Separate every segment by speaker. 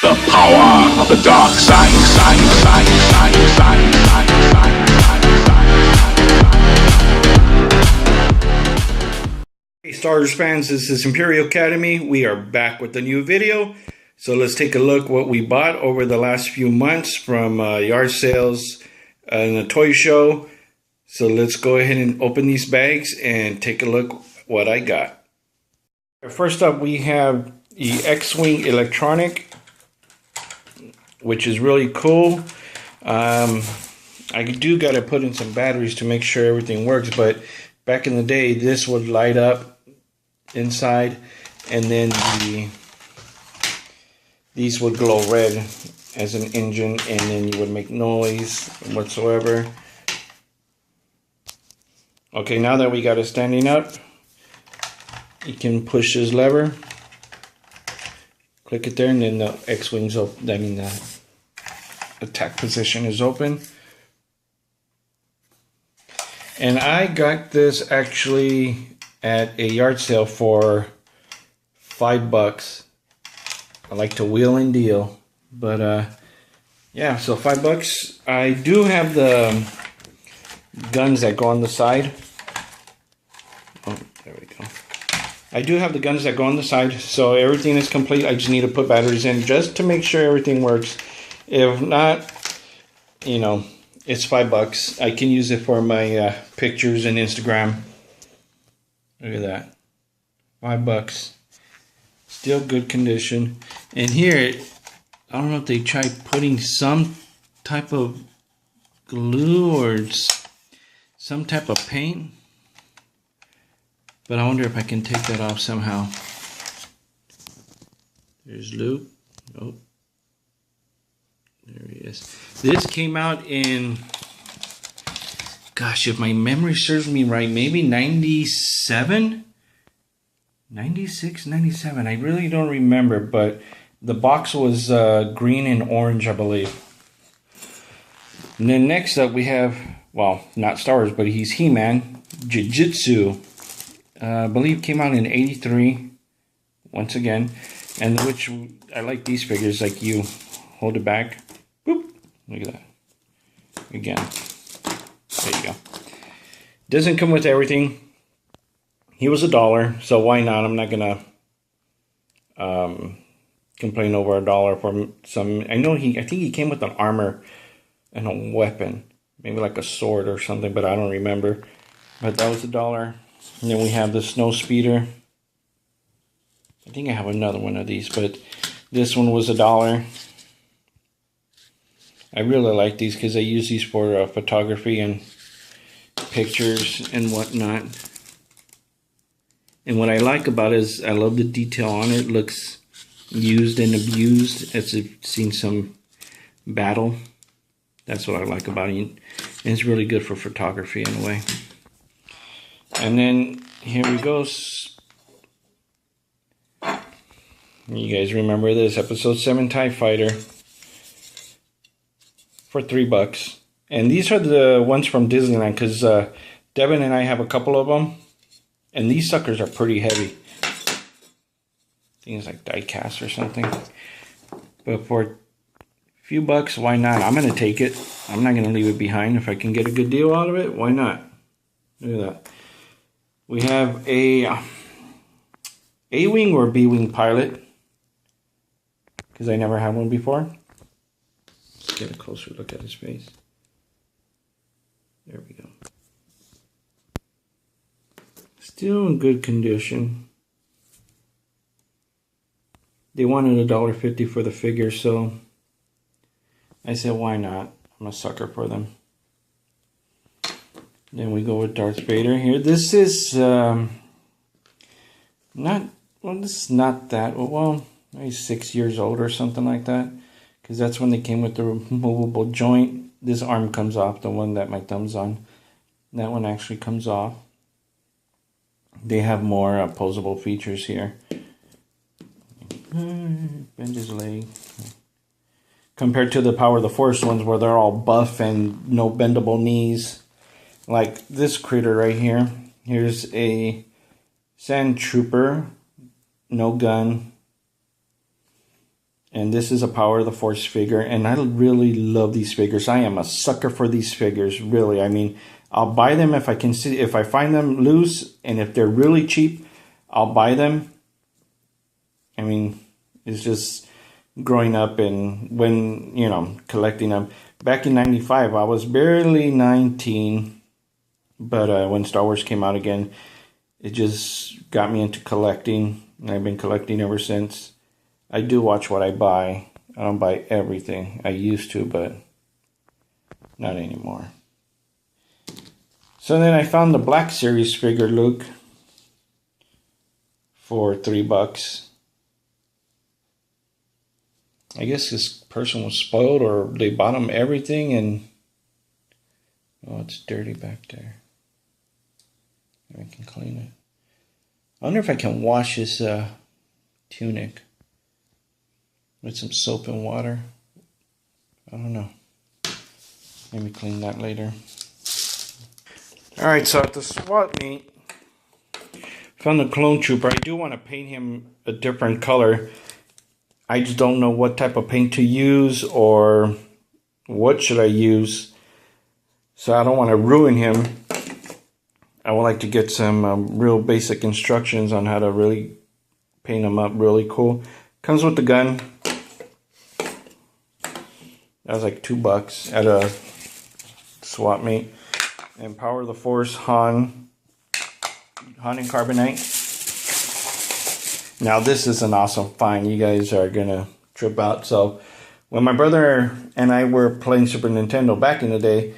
Speaker 1: The power of the dark side.
Speaker 2: Hey Star Wars fans, this is Imperial Academy. We are back with a new video. So let's take a look what we bought over the last few months from yard sales and a toy show. So let's go ahead and open these bags and take a look what I got. First up, we have the X-Wing electronic, which is really cool. I do got to put in some batteries to make sure everything works, but back in the day this would light up inside and then these would glow red as an engine, and then you would make noise whatsoever. Okay, now that we got it standing up, you can push this lever, click it there, and then the X-Wing's open. I mean the attack position is open. And I got this actually at a yard sale for $5. I like to wheel and deal, but yeah, so $5. I do have the guns that go on the side. Oh, there we go. I do have the guns that go on the side, so everything is complete. I just need to put batteries in just to make sure everything works. If not, you know, it's $5. I can use it for my pictures and Instagram. Look at that. $5. Still good condition. And here, I don't know if they tried putting some type of glue or some type of paint. But I wonder if I can take that off somehow. There's Luke. Oh. There he is. This came out in, gosh, if my memory serves me right, maybe 97? 96, 97. I really don't remember, but the box was green and orange, I believe. And then next up we have, well, not Star Wars, but he's He-Man, Jiu-Jitsu. I believe came out in 83, once again. And which, I like these figures, like you hold it back. Boop. Look at that. Again. There you go. Doesn't come with everything. He was $1, so why not? I'm not gonna complain over $1 for some. I think he came with an armor and a weapon, maybe like a sword or something, but I don't remember. But that was $1. And then we have the snow speeder. I think I have another one of these, but this one was $1. I really like these because I use these for photography and pictures and whatnot. And what I like about it is I love the detail on it. It looks used and abused, as I've seen some battle. That's what I like about it. And it's really good for photography in a way. And then here we go. You guys remember this, episode 7 TIE Fighter for $3. And these are the ones from Disneyland, because Devin and I have a couple of them. And these suckers are pretty heavy. Things like die cast or something. But for a few bucks, why not? I'm going to take it. I'm not going to leave it behind. If I can get a good deal out of it, why not? Look at that. We have a A-Wing or B-Wing pilot, because I never had one before. Let's get a closer look at his face. There we go. Still in good condition. They wanted $1.50 for the figure, so I said, why not? I'm a sucker for them. Then we go with Darth Vader here. This is this is not that, well, maybe 6 years old or something like that, because that's when they came with the removable joint. This arm comes off, the one that my thumb's on. That one actually comes off. They have more posable features here. Bend his leg. Compared to the Power of the Force ones, where they're all buff and no bendable knees. Like this critter right here. Here's a Sand Trooper, no gun. And this is a Power of the Force figure, and I really love these figures. I am a sucker for these figures, really. I mean, I'll buy them if I can see, if I find them loose, and if they're really cheap, I'll buy them. I mean, it's just growing up and when, you know, collecting them. Back in 95, I was barely 19, but when Star Wars came out again, it just got me into collecting, and I've been collecting ever since. I do watch what I buy. I don't buy everything. I used to, but not anymore. So then I found the Black Series figure Luke for $3. I guess this person was spoiled, or they bought him everything, and oh, it's dirty back there. I can clean it. I wonder if I can wash his tunic with some soap and water. I don't know. Maybe clean that later. Alright, so at the swap meet, found the Clone Trooper. I do want to paint him a different color. I just don't know what type of paint to use or what should I use. So I don't want to ruin him. I would like to get some real basic instructions on how to really paint him up really cool. Comes with the gun. That was like $2 at a swap meet. And Power of the Force Han and Carbonite. Now this is an awesome find. You guys are gonna trip out. So when my brother and I were playing Super Nintendo back in the day,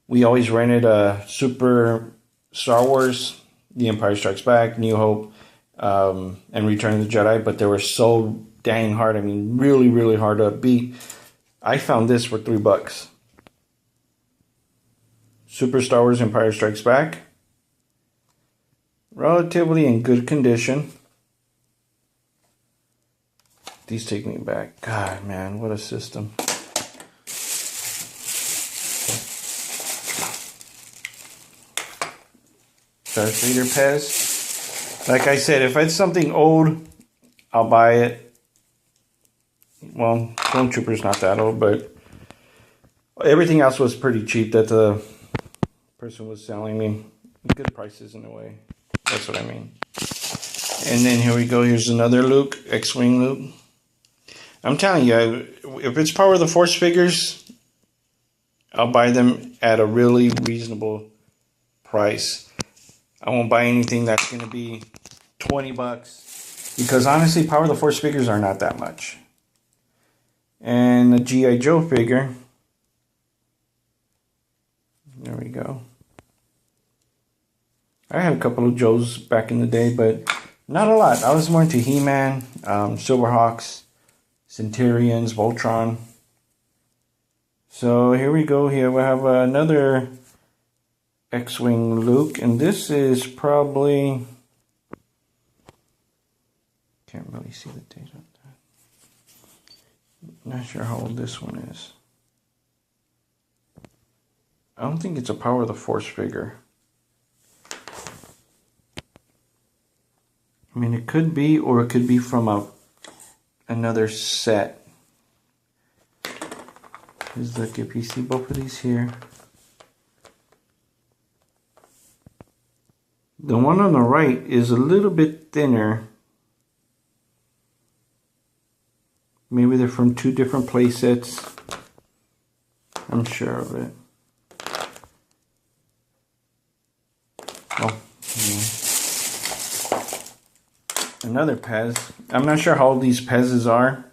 Speaker 2: we always rented a Super Star Wars, The Empire Strikes Back, New Hope, and Return of the Jedi. But they were so dang hard. I mean, really, really hard to beat. I found this for $3. Super Star Wars Empire Strikes Back. Relatively in good condition. These take me back. God, man, what a system. Darth Vader Pez. Like I said, if it's something old, I'll buy it. Well, Clone Trooper's not that old, but everything else was pretty cheap that the person was selling me. Good prices in a way. That's what I mean. And then here we go. Here's another Luke, X-Wing Luke. I'm telling you, if it's Power of the Force figures, I'll buy them at a really reasonable price. I won't buy anything that's going to be $20. Because honestly, Power of the Force figures are not that much. And the G.I. Joe figure. There we go. I had a couple of Joes back in the day, but not a lot. I was more into He-Man, Silverhawks, Centurions, Voltron. So here we go. Here we have another X-Wing Luke, and this is probably, can't really see the date on that. Not sure how old this one is. I don't think it's a Power of the Force figure. I mean, it could be, or it could be from another set. Let's look if you see both of these here. The one on the right is a little bit thinner. Maybe they're from two different play sets. I'm sure of it. Oh, yeah. Another Pez. I'm not sure how old these Pez's are,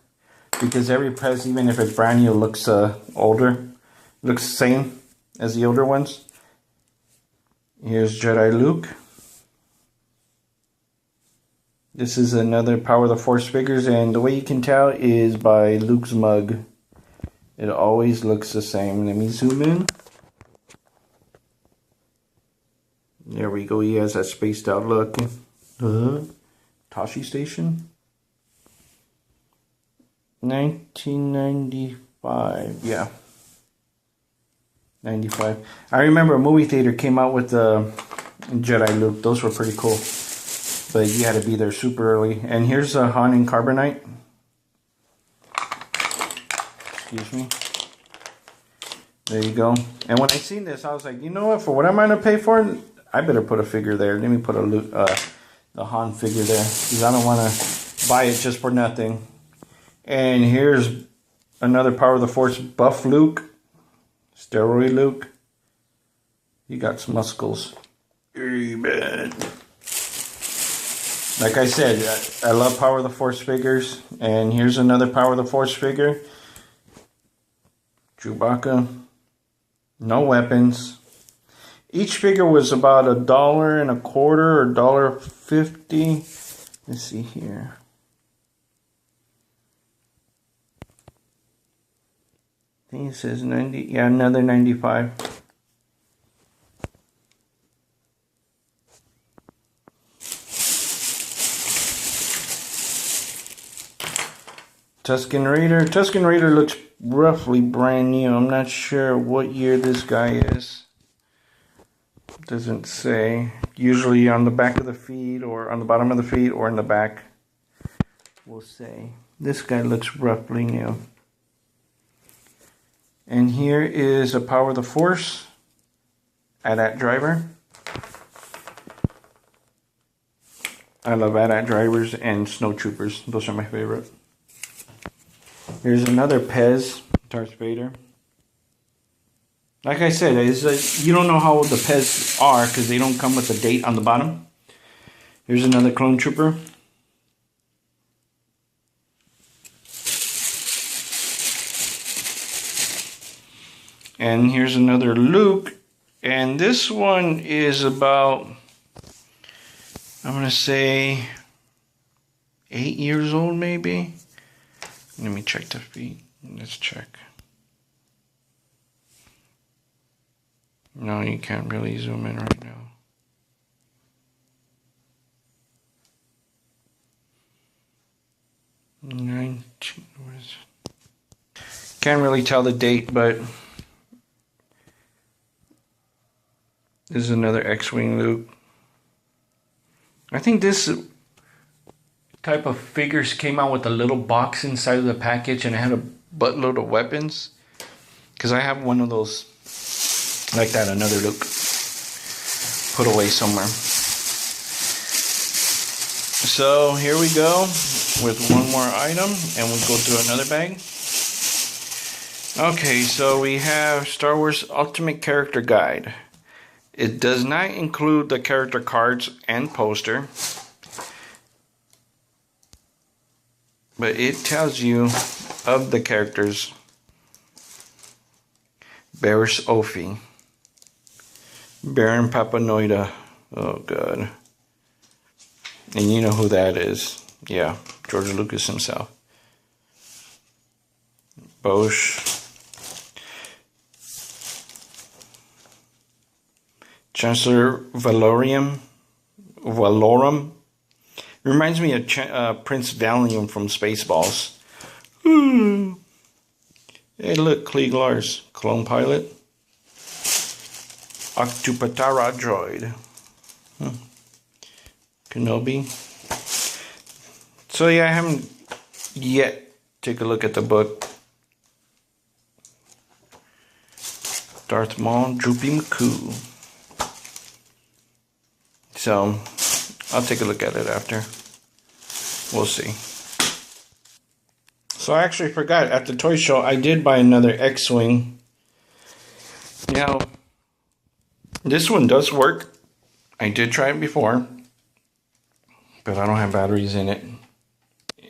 Speaker 2: because every Pez, even if it's brand new, looks older. Looks the same as the older ones. Here's Jedi Luke. This is another Power of the Force figures, and the way you can tell is by Luke's mug. It always looks the same. Let me zoom in. There we go. He has that spaced out look. Tosche Station. 1995. Yeah. 95. I remember a movie theater came out with the Jedi Luke. Those were pretty cool. But you had to be there super early. And here's Han and Carbonite. excuse me. There you go. And when I seen this, I was like, you know what? For what I'm gonna pay for it, I better put a figure there. Let me put a Han figure there, because I don't want to buy it just for nothing. And here's another Power of the Force buff Luke, steroid Luke. He got some muscles. Amen. Like I said, I love Power of the Force figures. And here's another Power of the Force figure. Chewbacca. No weapons. Each figure was about $1.25 or $1.50. Let's see here. I think it says 90. Yeah, another 95. Tusken Raider. Tusken Raider looks roughly brand new. I'm not sure what year this guy is. Doesn't say. Usually on the back of the feet or on the bottom of the feet or in the back will say. This guy looks roughly new. And here is a Power of the Force AT-AT driver. I love AT-AT drivers and snowtroopers. Those are my favorite. Here's another Pez Darth Vader. Like I said, you don't know how old the Pez are because they don't come with a date on the bottom. Here's another Clone Trooper. And here's another Luke. And this one is about, I'm going to say, 8 years old maybe. Let me check the feet. Let's check. No, you can't really zoom in right now. Can't really tell the date, but this is another X-Wing Luke. I think this type of figures came out with a little box inside of the package and it had a buttload of weapons. Because I have one of those like that, another Luke, put away somewhere. So here we go with one more item and we'll go through another bag. Okay, so we have Star Wars Ultimate Character Guide. It does not include the character cards and poster, but it tells you of the characters. Barriss Offee, Baron Papanoida, oh god, and you know who that is. Yeah, George Lucas himself. Bosch, Chancellor Valorum. Reminds me of Prince Valium from Spaceballs. Hey, look, Klieg Lars, clone pilot. Octupatara droid. Kenobi. So yeah, I haven't yet taken a look at the book. Darth Maul, Droopy McCoo. So I'll take a look at it after. We'll see. So I actually forgot, at the toy show I did buy another X-Wing. Now, this one does work. I did try it before, but I don't have batteries in it.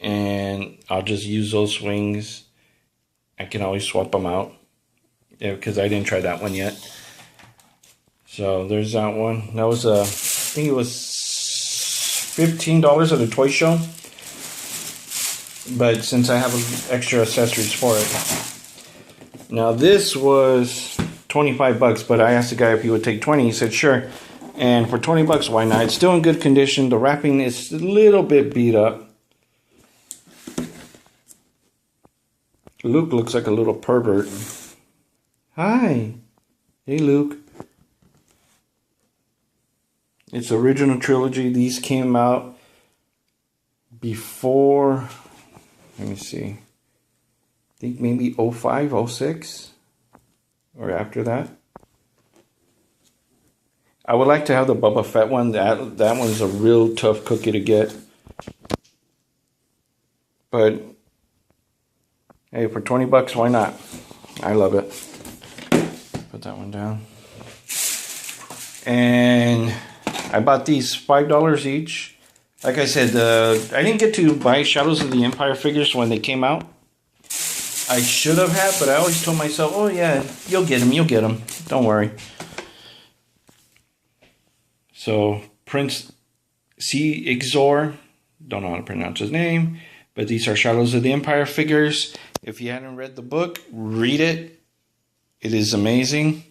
Speaker 2: And I'll just use those wings. I can always swap them out. Yeah, because I didn't try that one yet. So there's that one. That was I think it was $15 at a toy show. But since I have extra accessories for it. Now this was $25, but I asked the guy if he would take 20. He said sure. And for $20, why not? It's still in good condition. The wrapping is a little bit beat up. Luke looks like a little pervert. Hi. Hey, Luke. It's original trilogy. These came out before... Let me see. think maybe 05, 06, or after that. I would like to have the Boba Fett one. That one's a real tough cookie to get. But hey, for 20 bucks, why not? I love it. Put that one down. And I bought these $5 each. Like I said, I didn't get to buy Shadows of the Empire figures when they came out. I should have had, but I always told myself, oh yeah, you'll get them. Don't worry. So, Prince C. Ixor, don't know how to pronounce his name, but these are Shadows of the Empire figures. If you hadn't read the book, read it. It is amazing.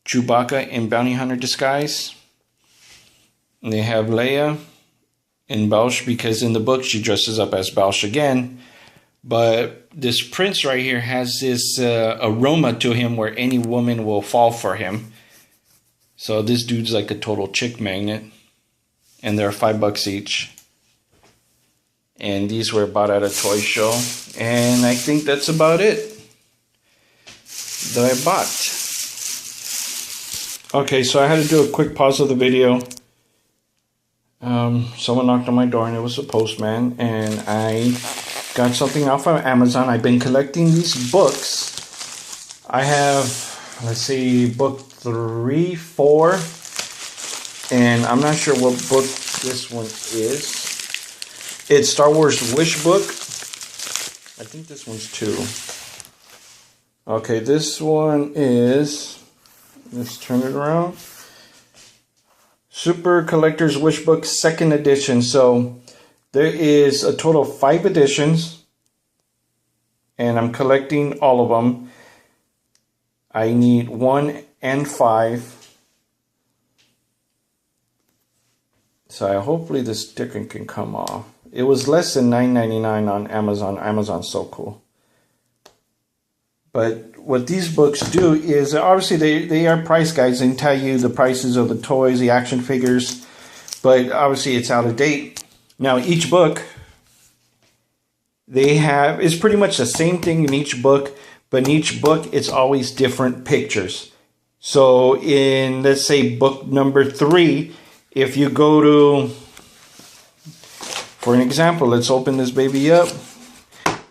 Speaker 2: Chewbacca in Bounty Hunter disguise. And they have Leia in Belsh, because in the book she dresses up as Belsh again. But this prince right here has this aroma to him where any woman will fall for him. So this dude's like a total chick magnet. And they're $5 each. And these were bought at a toy show. And I think that's about it that I bought. Okay, so I had to do a quick pause of the video. Someone knocked on my door and it was the postman. And I got something off of Amazon. I've been collecting these books. I have, let's see, book 3, 4. And I'm not sure what book this one is. It's Star Wars Wish Book. I think this one's 2. Okay, this one is, let's turn it around. Super Collector's Wish Book 2nd edition. So there is a total of 5 editions. And I'm collecting all of them. I need 1 and 5. So hopefully the sticker can come off. It was less than $9.99 on Amazon. Amazon's so cool. But what these books do is, obviously they are price guides. They tell you the prices of the toys, the action figures. But obviously it's out of date. Now each book, it's pretty much the same thing in each book. But in each book, it's always different pictures. So in, let's say, book number 3, if you go to, for an example, let's open this baby up.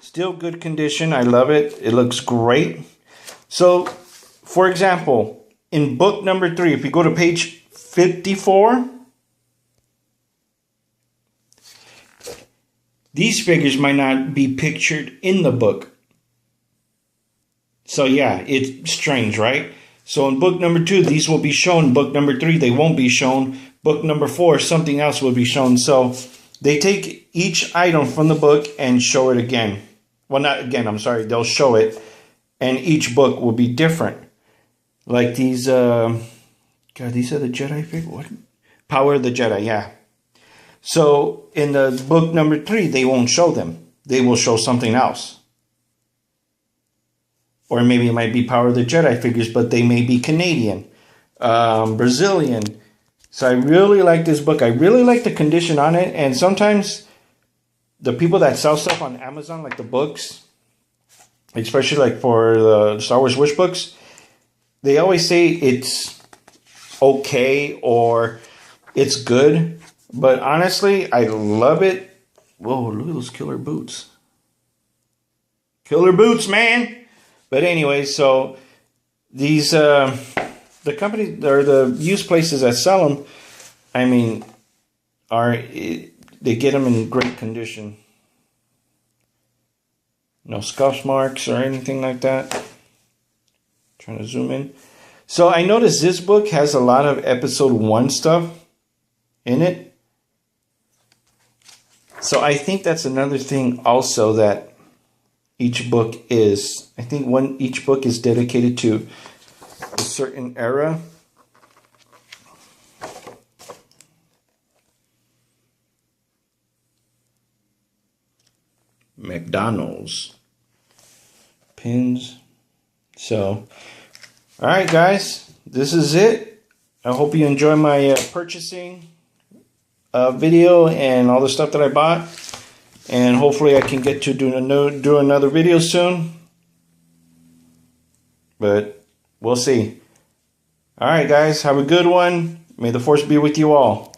Speaker 2: Still good condition. I love it. It looks great. So, for example, in book number 3, if you go to page 54, these figures might not be pictured in the book. So yeah, it's strange, right? So in book number 2, these will be shown. Book number 3, they won't be shown. Book number 4, something else will be shown. So they take each item from the book and show it again. Well, not again, I'm sorry. They'll show it. And each book will be different. Like these, God, these are the Jedi figures? What? Power of the Jedi, yeah. So in the book number 3, they won't show them. They will show something else. Or maybe it might be Power of the Jedi figures, but they may be Canadian, Brazilian. So I really like this book. I really like the condition on it. And sometimes the people that sell stuff on Amazon, like the books, especially like for the Star Wars Wish books, they always say it's okay or it's good. But honestly, I love it. Whoa, look at those killer boots. Killer boots, man. But anyway, so these, the company, or the used places that sell them, I mean, they get them in great condition. No scuff marks or anything like that. Trying to zoom in. So I noticed this book has a lot of episode 1 stuff in it. So I think that's another thing also that each book is. I think each book is dedicated to a certain era. McDonald's. Pins. So, alright guys, this is it. I hope you enjoy my purchasing video and all the stuff that I bought. And hopefully I can get to do another video soon. But we'll see. Alright guys, have a good one. May the force be with you all.